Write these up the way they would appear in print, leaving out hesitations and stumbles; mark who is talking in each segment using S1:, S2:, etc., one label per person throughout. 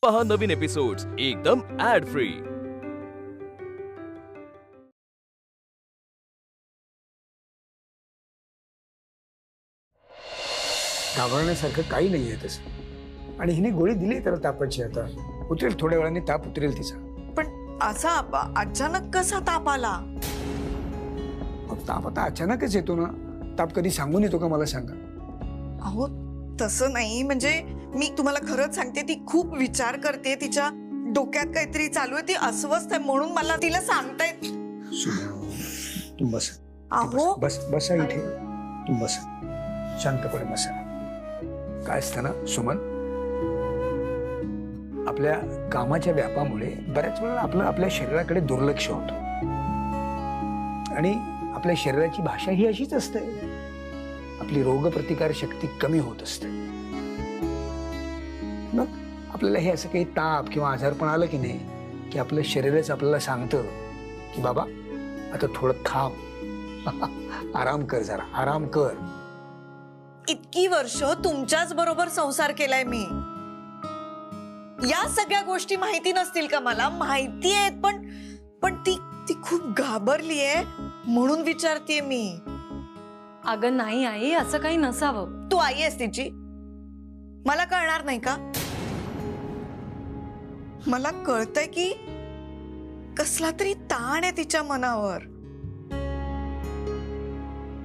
S1: पहा नवीन एपिसोड्स एकदम add free.
S2: घाबरण्यासारखं काही नाहीये तसं, आणि हिने गोळी दिली त्याला तापाची, आता उतरेल थोड्या वेळाने, ताप उतरेल तिचा।
S3: पण असा अचानक कसा ताप आला?
S2: ताप आता अचानकच येतो ना, ताप कधी सांगून येतो का मला सांगा?
S3: अहो तसं नाही, म्हणजे मी तुम्हाला खरंच सांगते, ती खूप विचार करते, तिच्या डोक्यात काहीतरी चालू आहे, ती अस्वस्थ आहे, म्हणून मला तिला सांगतायत।
S2: तू बस,
S3: अहो
S2: बस बसा इथे, तू बस शांतपणे बसा। काय असतं ना सुमन, आपल्या कामाच्या व्यापामुळे बऱ्याच वेळा आपल्या शरीराकडे दुर्लक्ष होतं, आणि आपल्या शरीराची भाषा ही अशीच असते, आपली रोगप्रतिकार शक्ती कमी होत असते। मग आपल्याला हे असं काही ताप किंवा आजारपण आलं की नाही, की आपलं शरीरच आपल्याला सांगतं की बाबा आता थोडं थांब, आराम कर, जरा आराम कर।
S3: इतकी वर्ष तुमच्याच बरोबर संसार केलाय मी, या सगळ्या गोष्टी माहिती नसतील का? मला माहिती आहेत, पण ती खूप घाबरलीये म्हणून विचारतेय मी।
S4: अगं नाही आई, असं काही नसावं।
S3: तू आई आहेस तिची, मला कळणार नाही का? मला कळतंय की कसला तरी ताण आहे तिच्या मनावर।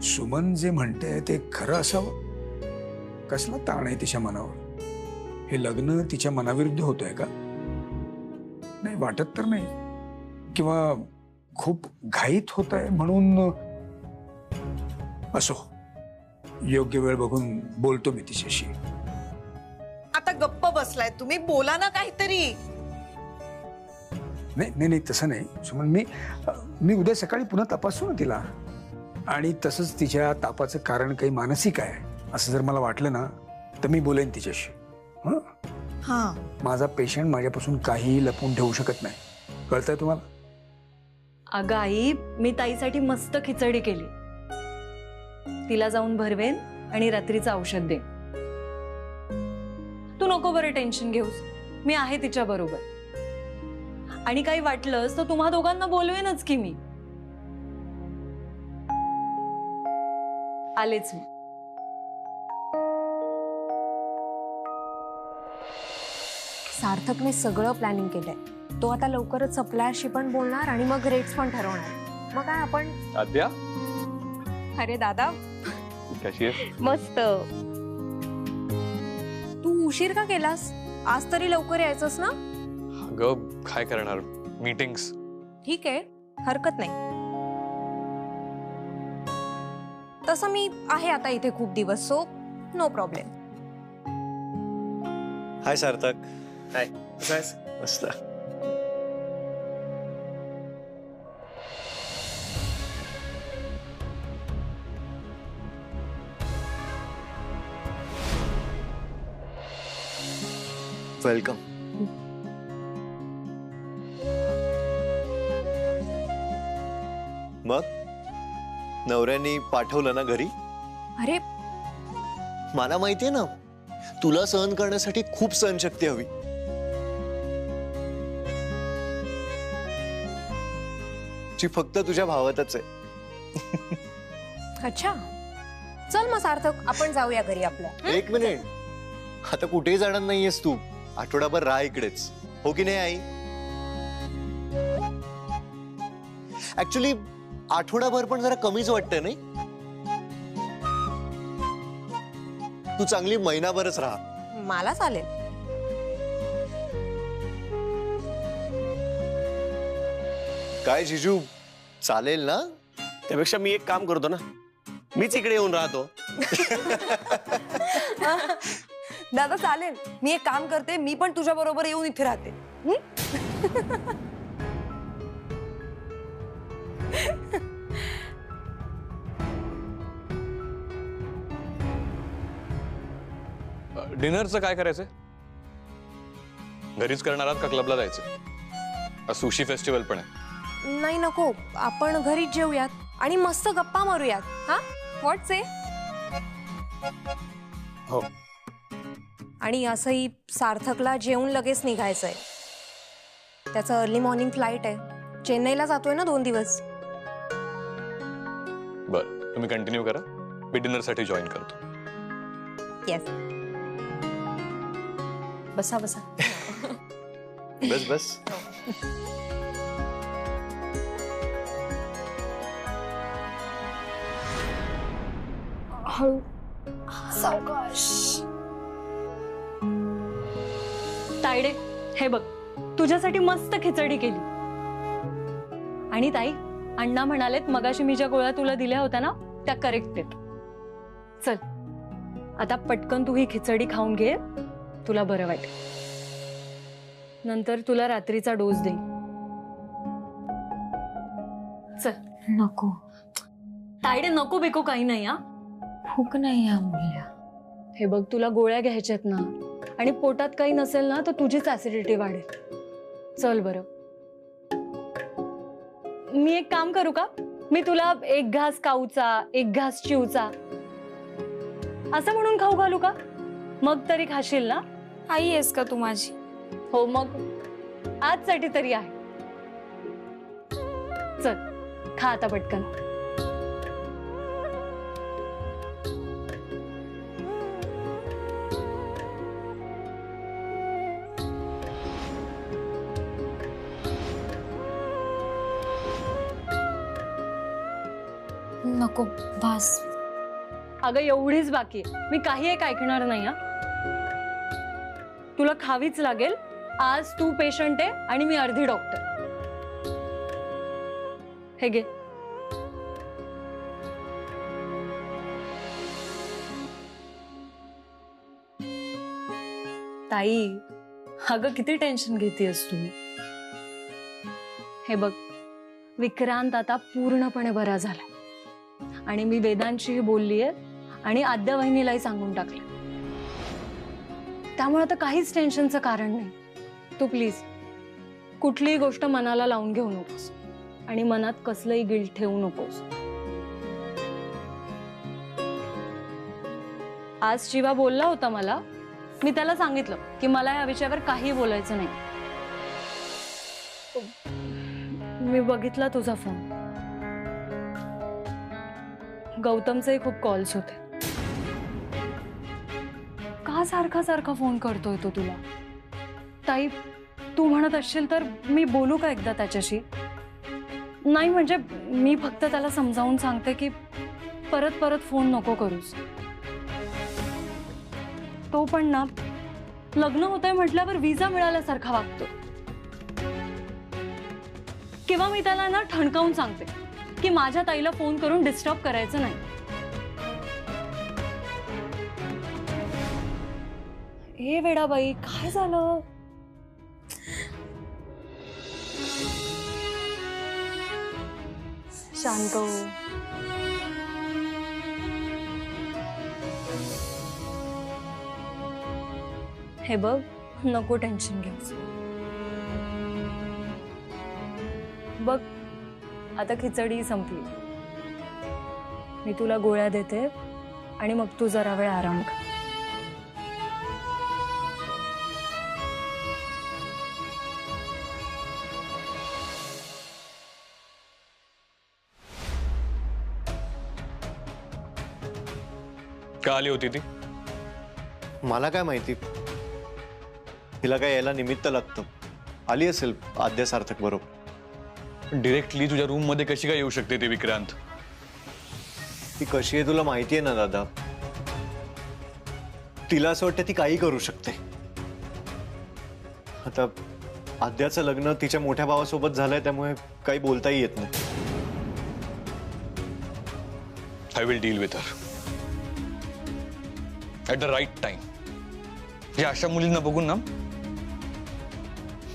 S2: सुमन जे म्हणते ते खरं असावं। कसला ताण आहे तिच्या मनावर? हे लग्न तिच्या मनाविरुद्ध होतंय का? नाही, वाटत तर नाही, किंवा खूप घाईत होत आहे म्हणून? असो, योग्य वेळ बघून बोलतो मी तिच्याशी।
S3: आता गप्प बसलाय तुम्ही, बोला ना काहीतरी।
S2: नाही नाही नाही, तसं नाही सुमन, मी उद्या सकाळी पुन्हा तपासू ना तिला, आणि तसंच तिच्या तापाचं कारण काही मानसिक आहे असं जर मला वाटलं ना, तर मी बोलेन तिच्याशी।
S3: हा,
S2: माझा पेशंट माझ्यापासून काहीही लपवून ठेवू शकत नाही, कळतंय तुम्हाला?
S4: अगं आई, मी ताईसाठी मस्त खिचडी केली, तिला जाऊन भरवेन आणि रात्रीचं औषध दे। तू नको बरं टेन्शन घेऊस, मी आहे तिच्या बरोबर, आणि काही वाटलंस तर तुम्हा दोघांना बोलवेनच की मी। आलेच मी।
S5: सार्थकने सगळं प्लॅनिंग केलंय, तो आता लवकरच सप्लायरशी पण बोलणार आणि मग रेट्स पण ठरवणार। मग काय आपण
S6: आद्या,
S5: अरे दादा
S6: कशी आहे?
S5: मस्त। तू उशीर का केलास? आज तरी लवकर यायचंस ना?
S6: अगं काय करणार, मीटिंग्स।
S5: ठीक आहे, हरकत नाही, तसं मी आहे आता इथे खूप दिवस, सो नो प्रॉब्लेम।
S7: हाय सार्थक।
S6: हाय,
S7: मस्त। वेलकम। मग नवऱ्याने पाठवलं ना घरी?
S5: अरे
S7: मला माहितीये ना, तुला सहन करण्यासाठी खूप सहनशक्ती हवी। जी फक्त तुझ्या भावातच आहे।
S5: अच्छा, चल मग सार्थक, आपण जाऊया घरी आपल्या।
S7: एक मिनिट, आता कुठेही जाणार नाहीयेस तू, आठवडाभर राहा इकडेच, हो की नाही आई? ऍक्च्युली आठवडाभर पण जरा कमीच वाटतंय नाही? तू चांगली महिनाभरच राहा।
S5: मला चालेल।
S7: काय जिजू, चालेल ना?
S8: त्यापेक्षा मी एक काम करतो ना, मीच इकडे येऊन राहतो।
S5: दादा चालेल, मी एक काम करते, मी पण तुझ्या बरोबर येऊन इथे राहते।
S6: डिनरचं काय करायचंय? घरीच करणार आहात का क्लबला जायचं? सुशी फेस्टिवल पण आहे।
S5: नाही नको, आपण घरीच जेऊयात आणि मस्त गप्पा मारूयात। हा, व्हॉट से?
S6: हो,
S5: आणि असंही सार्थकला जेवून लगेच निघायचंय. त्याचं अर्ली मॉर्निंग फ्लाईट आहे. चेन्नईला जातोय ना 2 दिवस.
S6: बरं, तुम्ही कंटिन्यू करा. मी डिनरसाठी जॉईन करतो.
S5: येस. बसा बसा.
S7: बस बस.
S4: तायडे, हे बघ, तुझ्यासाठी मस्त खिचडी केली. आणि ताई, अण्णा म्हणालेत मगाशी मी ज्या गोळ्या तुला दिल्या होत्या ना त्या करेक्ट आहेत. चल आता पटकन तू ही खिचडी खाऊन घे, तुला बरं वाटेल. नंतर तुला रात्रीचा डोस देईन. चल.
S5: नको.
S4: तायडे, नको बेको काही नाही. हा,
S5: भूक नाही अमूल्य.
S4: हे बघ, तुला गोळ्या घ्यायच्यात ना, आणि पोटात काही नसेल ना तर तुझीच ऍसिडिटी वाढेल. चल बरं. मी एक काम करू का? मी तुला 1 घास काऊचा, 1 घास चिवचा असं म्हणून खाऊ घालू का? मग तरी खाशील ना?
S5: आई आहेस का तू माझी?
S4: हो, मग आजसाठी तरी आहे. चल खा आता पटकन.
S5: नको बस.
S4: अगं एवढीच बाकी आहे. मी काही एक ऐकणार नाही. हा, तुला खावीच लागेल. आज तू पेशंट आहे आणि मी अर्धी डॉक्टर. हे घे. ताई, अगं किती टेन्शन घेतेस तुम्ही. हे बघ, विक्रांत आता पूर्णपणे बरा झाला आणि मी वेदांशीही बोललीये आणि आद्या वहिनीलाही सांगून टाकले. त्यामुळे आता काहीच टेन्शनचं कारण नाही. तू प्लीज कुठलीही गोष्ट मनाला लावून घेऊ नकोस आणि मनात कसलंही गिल्ट ठेवू नकोस. आज शिवा बोलला होता मला. मी त्याला सांगितलं की मला या विषयावर काही बोलायचं नाही. मी बघितला तुझा फोन. गौतमचे खूप कॉल्स होते. का सारखा सारखा फोन करतोय तो तुला? ताई, तू म्हणत असशील तर मी बोलू का एकदा त्याच्याशी? नाही म्हणजे मी फक्त त्याला समजावून सांगते की परत परत फोन नको करूस. तो पण ना लग्न होतंय म्हटल्यावर विजा मिळाल्यासारखा वागतो. किंवा मी त्याला ना ठणकावून सांगते की माझ्या ताईला फोन करून डिस्टर्ब करायचं नाही. हे वेडाबाई, काय झालं? शांत हो. हे बघ, नको टेन्शन घेऊस. बघ, आता खिचडी संपली. मी तुला गोळ्या देते आणि मग तू जरा वेळ आराम कर.
S6: का आली होती ती?
S7: मला काय माहिती. तिला काय यायला निमित्त लागतं. आली असेल आद्या सार्थक बरोबर.
S6: डिरेक्टली तुझ्या रूम मध्ये कशी काय येऊ शकते ती विक्रांत?
S7: ती कशी आहे तुला माहिती आहे ना दादा. तिला असं वाटतं ती काही करू शकते. आता आद्याचं लग्न तिच्या मोठ्या भावासोबत झालंय त्यामुळे काही बोलताही येत नाही.
S6: I will deal with her at the right time. या अशा मुलींना बघून ना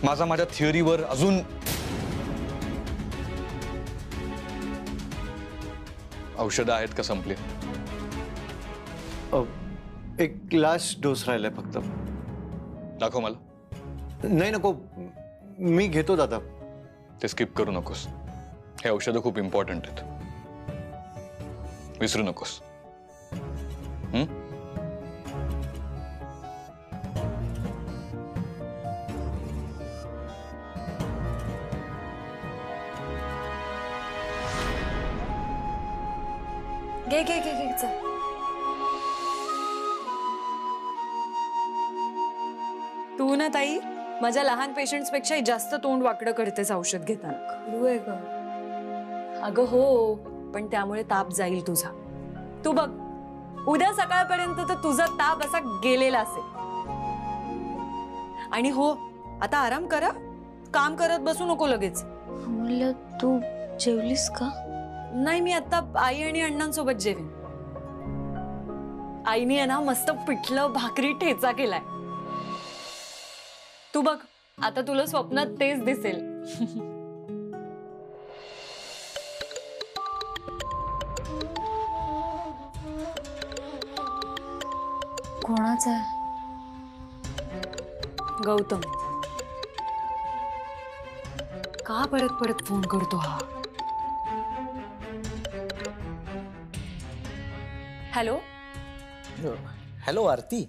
S6: माझ्या थिअरीवर अजून औषधं आहेत का संपली?
S7: एक लास्ट डोस राहिलाय फक्त.
S6: दाखव मला.
S7: नाही नको, मी घेतो दादा.
S6: ते स्किप करू नकोस. हे औषधं खूप इम्पॉर्टंट आहेत. विसरू नकोस.
S3: घे घे घे घे चल. तू ना ताई माझ्या लहान पेशंट्स पेक्षा जास्त तोंड वाकडं करतेस औषध घेताना.
S5: खरू आहे ग.
S3: अगं हो, पण त्यामुळे ताप जाईल तुझा. तू बघ उद्या सकाळपर्यंत तर तुझा ताप असा गेलेला असेल. आणि हो, आता आराम करा, काम करत बसू नको लगेच.
S4: अमूल्य तू जेवलीस का?
S3: नाही, मी आता आई आणि अण्णांसोबत जेवेन. आईने आहे ना मस्त पिठलं भाकरी ठेचा केलाय. तू बघ आता तुला स्वप्नात तेच दिसेल.
S4: कोणाचा आहे?
S3: गौतम. का परत परत फोन करतो हा? हॅलो.
S9: हॅलो आरती.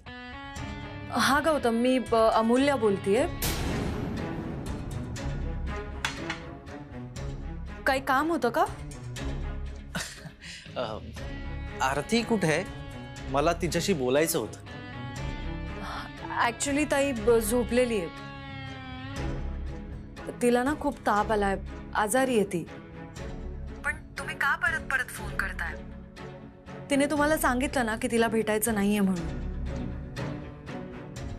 S3: हा गौतम, मी अमूल्य बोलतीये. काही काम होतं का?
S9: आरती कुठे आहे? मला तिच्याशी बोलायचं होतं.
S3: ऍक्च्युली ताई झोपलेली आहे. तिला ना खूप ताप आलाय, आजारी आहे ती. पण तुम्ही का परत परत फोन करताय? तिने तुम्हाला सांगितलं ना की तिला भेटायचं नाहीये म्हणून.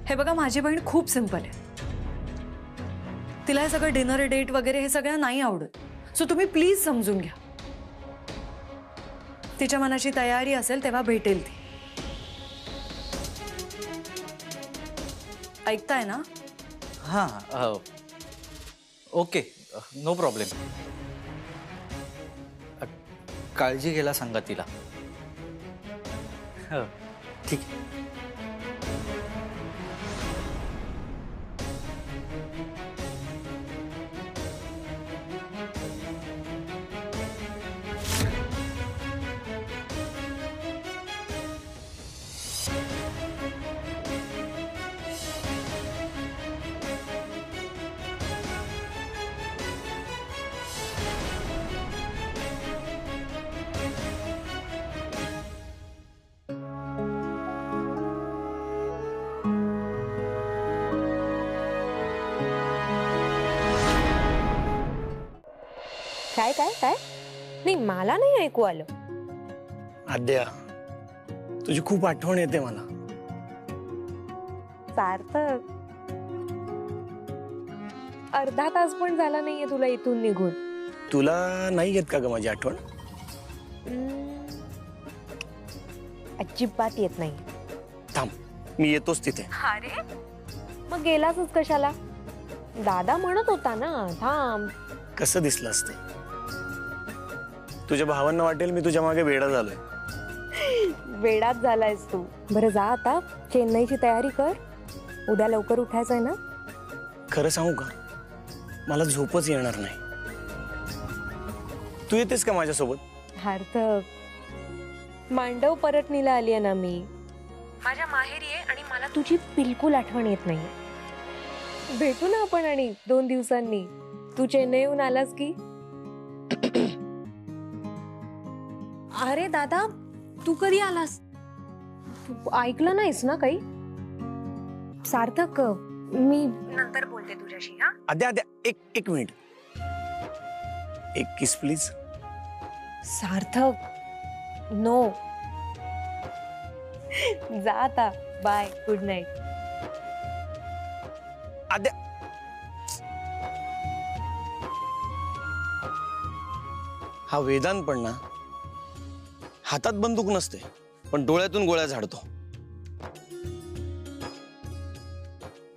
S3: हे बघा, माझी बहीण खूप सिंपल आहे. तिला हे सगळं डिनर डेट वगैरे हे सगळं नाही आवडत. सो तुम्ही प्लीज समजून घ्या. तिच्या मनाची तयारी असेल तेव्हा भेटेल ती. ऐकताय ना?
S9: हां ओके, नो प्रॉब्लेम. काळजी घ्यायला सांगा तिला. ठीक आहे.
S5: काय काय काय? नाही, मला नाही ऐकू आलं.
S8: आद्या, तुझी खूप आठवण येते मला.
S5: सार्थक, अर्धा तास पण झाला नाहीये तुला इथून निघून.
S8: तुला नाही येत का ग माझी आठवण?
S5: अजिबात येत नाही.
S8: थांब, मी येतोच तिथे.
S5: अरे मग गेलाच कशाला? दादा म्हणत होता ना थांब.
S8: कसं दिसलं असते? तुझ्या भावांना वाटेल मी तुझ्या मागे वेडा झालोय.
S5: वेडाच झालायस तू. बरं जा आता, चेन्नईची तयारी कर. उद्या लवकर उठायचंय ना?
S8: खरं सांगू का, मला झोपच येणार नाही. तू येतेस का माझ्यासोबत?
S5: सार्थक, मांडव परतनीला आली आहे ना मी. माझ्या माहेरी आहे आणि मला तुझी बिलकुल आठवण येत नाही. भेटू ना आपण आणि 2 दिवसांनी. तू चेन्नईहून आलास की. अरे दादा, तू कधी आलास? तू ऐकलं नाहीस ना काही? सार्थक, मी नंतर बोलते तुझ्याशी. हा
S8: आद्या आद्या, एक मिनिट. एक किस प्लीज.
S5: Sarthak, no. जा आता, बाय, गुड नाईट.
S8: आद्या, हा वेदांत पण ना हातात बंदूक नसते, पण डोळ्यातून गोळ्या झाडतो.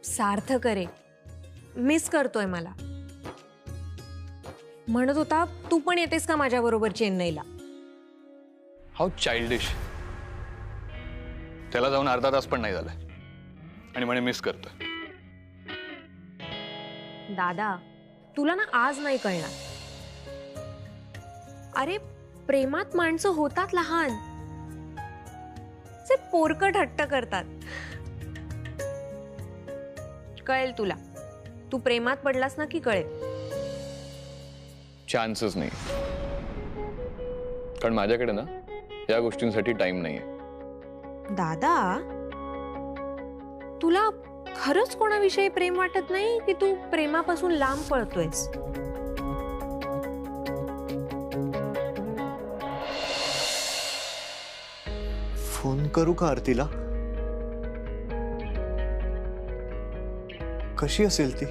S5: सार्थक रे, मिस करतोय मला. म्हणत होता तू पण येतेस का माझ्या बरोबर चेन्नईला?
S6: How childish. त्याला जाऊन अर्धा तास पण नाही झालाय आणि म्हणे मिस करतोय.
S5: दादा, तुला ना आज नाही कळणार. अरे प्रेमात माणसं होतात लहान, जे पोरकट हट्ट करतात. कळेल तुला. तू प्रेमात पडलास ना की कळेल.
S6: चान्सच नाही, कारण माझ्याकडे ना या गोष्टींसाठी टाइम नाहीये.
S5: दादा, तुला खरंच कोणाविषयी प्रेम वाटत नाही की तू प्रेमापासून लांब पळतोयस?
S7: फोन करू का आरतीला? कशी असेल ती?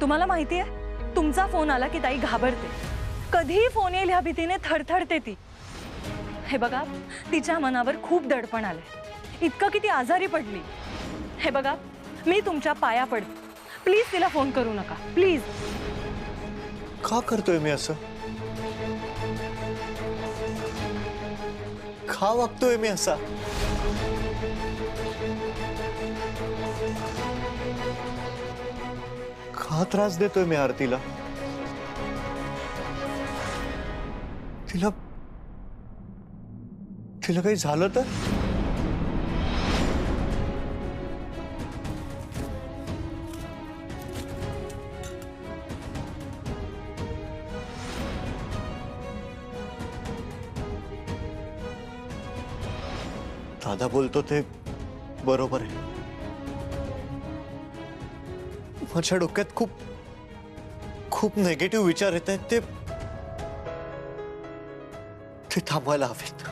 S4: तुम्हाला माहितीये, तुमचा फोन आला की ताई घाबरते. कधीही फोन येईल ह्या भीतीने थरथरते ती. हे बघा, तिच्या मनावर खूप दडपण आलंय. इतकं की ती आजारी पडली. हे बघा, मी तुमच्या पाया पडते, प्लीज तिला फोन करू नका, प्लीज.
S7: का करतोय मी असं? का वागतोय मी असा? का त्रास देतोय मी आरतीला? तिला तिला काही झालं तर? दादा बोलतो ते बरोबर आहे. माझ्या डोक्यात खूप खूप नेगेटिव्ह विचार येत आहेत. ते थांबवायला हवेत.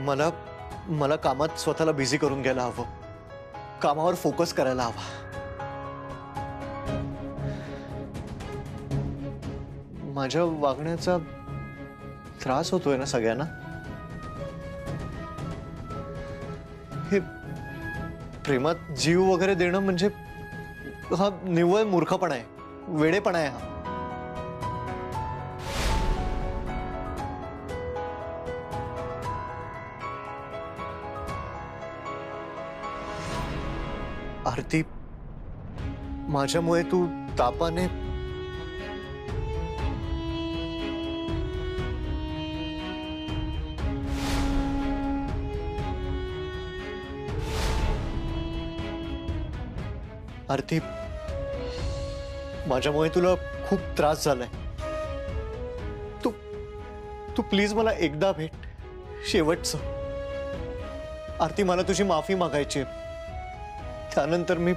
S7: मला मला कामात स्वतःला बिझी करून घ्यायला हवं. कामावर फोकस करायला हवा. माझ्या वागण्याचा त्रास होतोय ना सगळ्यांना? हे प्रेमात जीव वगैरे देणं म्हणजे हा निव्वळ मूर्खपणा आहे, वेडेपणा आहे हा. आरती, माझ्यामुळे तू तापाने आरती, माझ्यामुळे तुला खूप त्रास झालाय. तू तू प्लीज मला एकदा भेट, शेवटचं. आरती, मला तुझी माफी मागायची आहे. त्यानंतर मी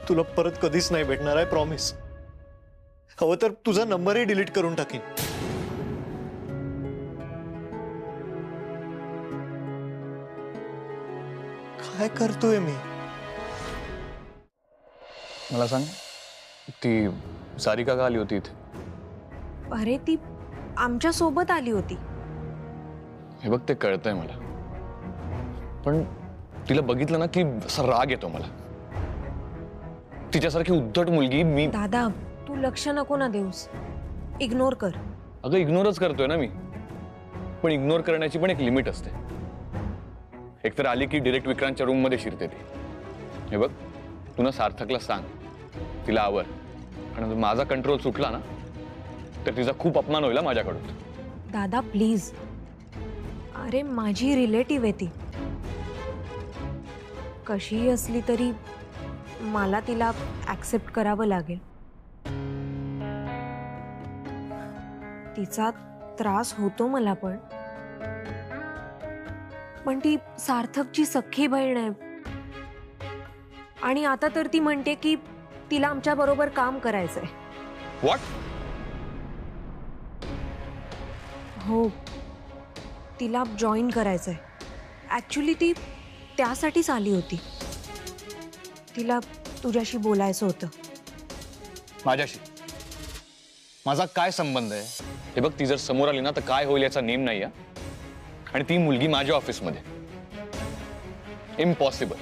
S7: तुला परत कधीच नाही भेटणार आहे, प्रॉमिस. हवं तर तुझा नंबरही डिलीट करून टाकीन. काय करतोय मी?
S6: मला सांग, ती सारिका का आली होती इथे?
S5: अरे, ती आमच्या सोबत आली होती.
S6: हे बघ, ते कळतंय मला, पण तिला बघितलं ना की असा राग येतो मला. तिच्यासारखी उद्धट मुलगी मी.
S5: दादा, तू लक्ष नको ना देऊस, इग्नोर कर.
S6: अगं, इग्नोरच करतोय ना मी, पण इग्नोर करण्याची पण एक लिमिट असते. एकतर आली की डिरेक्ट विक्रांतच्या रूम मध्ये शिरते ती. हे बघ, तू ना सार्थकला सांग, तिला आवर. आणि माझा कंट्रोल सुटला ना तर तिचा खूप अपमान होईल माझ्याकडून.
S5: दादा प्लीज. अरे, माझी रिलेटिव्ह आहे ती. कशीही असली तरी मला तिला ऍक्सेप्ट करावं लागेल. तिचा त्रास होतो मला, पण ती सार्थकची सख्खी बहीण आहे. आणि आता तर ती म्हणते की तिला आमच्या बरोबर काम करायचंय.
S6: व्हॉट?
S5: हो, तिला जॉईन करायचंय. ऍक्च्युली ती त्यासाठीच आली होती. तिला तुझ्याशी बोलायचं होतं.
S6: माझ्याशी? माझा काय संबंध आहे? हे बघ, ती जर समोर आली ना तर काय होईल याचा नेम नाही. आणि ती मुलगी माझ्या ऑफिसमध्ये. Impossible,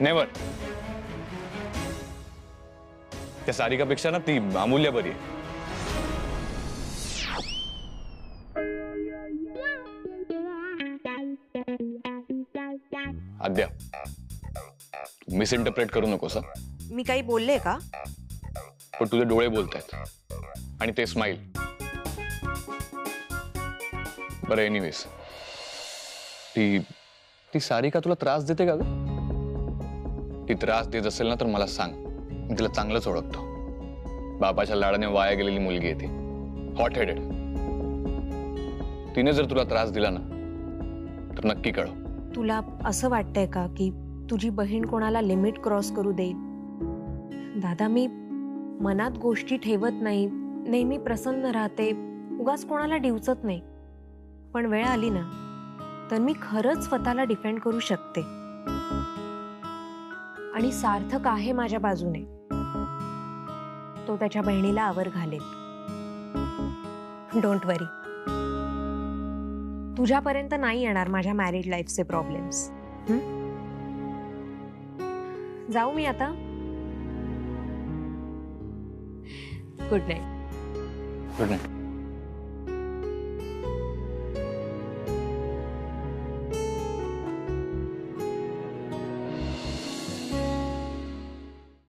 S6: never. त्या सारिकापेक्षा ना ती अमूल्य बरी आहे. आद्या, मिसइंटरप्रेट करू नकोस.
S5: मी काही बोलले का?
S6: पण तुझे डोळे बोलतायत आणि ते स्माइल. बरं, एनिवेज, ती ती सारिका तुला त्रास देते का ग? ती त्रास देत असेल ना तर मला सांग, मी तिला चांगलंच ओळखतो. बाबाच्या लाडाने वाया गेलेली मुलगी आहे ती, हॉट हेडेड. तिने जर तुला त्रास दिला ना तर नक्की कळव.
S5: तुला असं वाटतंय का की तुझी बहीण कोणाला लिमिट क्रॉस करू देईल? दादा, मी मनात गोष्टी ठेवत नाही, नेहमी प्रसन्न राहते, उगाच कोणाला डिवचत नाही. पण वेळ आली ना तर मी खरंच स्वतःला डिफेंड करू शकते. आणि सार्थक आहे माझ्या बाजूने. तो त्याच्या बहिणीला आवर घालेल. डोंट वरी. तुझ्यापर्यंत नाही येणार माझ्या मॅरिड लाईफचे प्रॉब्लेम्स. जाऊ मी आता? Good night.
S6: Good night.